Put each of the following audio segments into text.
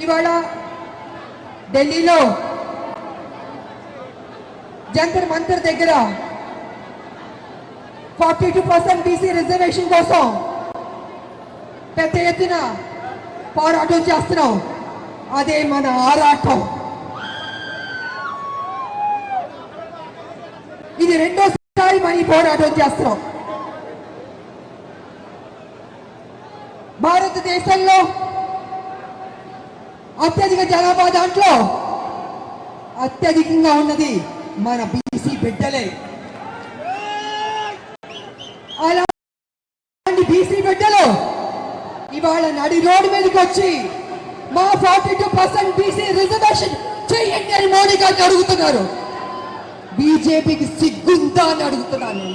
ఇవాళ ఢిల్లీలో జంతర్ మంతర్ దగ్గర 42% బీసీ రిజర్వేషన్ కోసం పెద్ద ఎత్తున పోరాటం చేస్తున్నాం. అదే మన ఆరాటం. ఇది రెండోసారి మనం పోరాటం చేస్తున్నాం. భారతదేశంలో అత్యధిక జనాభా దాంట్లో అత్యధికంగా ఉన్నది మన బీసీ బిడ్డలే. అలాంటి బీసీ బిడ్డలు ఇవాళ నడి రోడ్డు మీదకి వచ్చి మా 42% బీసీ రిజర్వేషన్ చేయండి అని మోడీ గారిని అడుగుతున్నారు. బీజేపీకి సిగ్గుందా అని అడుగుతున్నాను.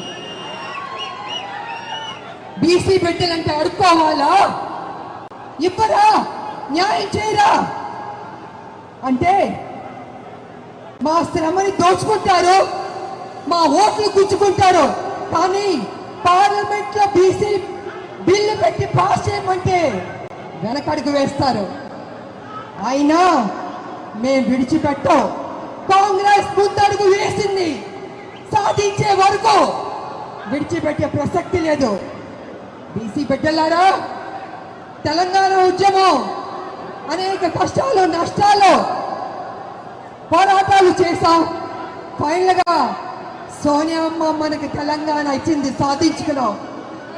బీసీ బిడ్డలంటే అడుక్కోవాలా? ఇవ్వరా? న్యాయం చేయరా? అంటే మా శ్రమని దోచుకుంటారు, మా ఓట్లు గుచ్చుకుంటారు. కానీ పార్లమెంట్ లో బీసీ బిల్లు పెట్టి పాస్ చేయమంటే వెనకడుగు వేస్తారు. అయినా మేము విడిచిపెట్టాం. కాంగ్రెస్ ముందడుగు వేసింది, సాధించే వరకు విడిచిపెట్టే ప్రసక్తి లేదు. బీసీ బిడ్డలారా, తెలంగాణ ఉద్యమం అనేక కష్టాలు నష్టాలు పోరాటాలు చేశాం. ఫైనల్ గా సోనియమ్మ మనకి తెలంగాణ ఇచ్చింది, సాధించుకున్నాం.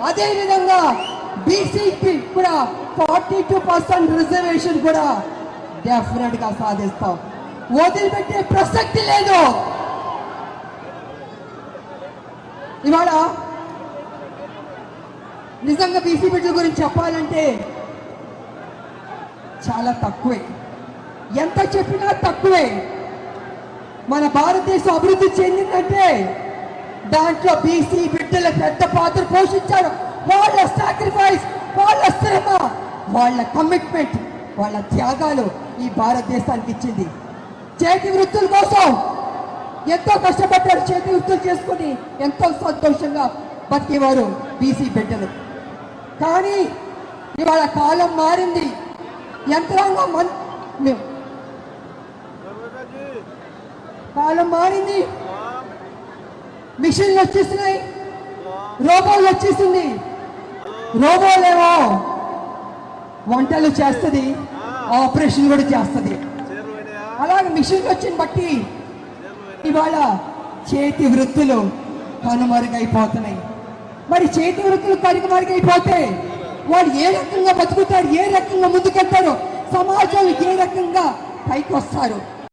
అదే విధంగా బీసీకి కూడా 42% రిజర్వేషన్ కూడా డెఫినెట్ గా సాధిస్తాం. వదిలిపెట్టే ప్రసక్తి లేదు. ఇవాళ నిజంగా బీసీ బిడ్డల గురించి చెప్పాలంటే చాలా తక్కువే. ఎంత చెప్పినా తక్కువే. మన భారతదేశం అభివృద్ధి చెందిందంటే దాంట్లో బీసీ బిడ్డలు పెద్ద పాత్ర పోషించారు. వాళ్ళ సాక్రిఫైస్, వాళ్ళ శ్రమ, వాళ్ళ కమిట్మెంట్, వాళ్ళ త్యాగాలు ఈ భారతదేశానికి ఇచ్చింది. చేతి వృత్తుల కోసం ఎంతో కష్టపడ్డారు. చేతి వృత్తులు చేసుకుని ఎంతో సంతోషంగా బతికేవారు బీసీ బిడ్డలు. కానీ ఇవాళ కాలం మారింది. యంత్రాంగం కాలం మారింది. మిషన్లు వచ్చేస్తున్నాయి, రోబోలు వచ్చేసింది. రోబోలేమో వంటలు చేస్తుంది, ఆపరేషన్ కూడా చేస్తుంది. అలాగే మిషన్లు వచ్చిన బట్టి ఇవాళ చేతి వృత్తులు కనుమరుగైపోతున్నాయి. మరి చేతి వృత్తులు కనుమరుగైపోతే వాళ్ళు ఏ రకంగా బతుకుతారు, ఏ రకంగా ముందుకెళ్తారు, సమాజంలో ఏ రకంగా పైకి వస్తారు?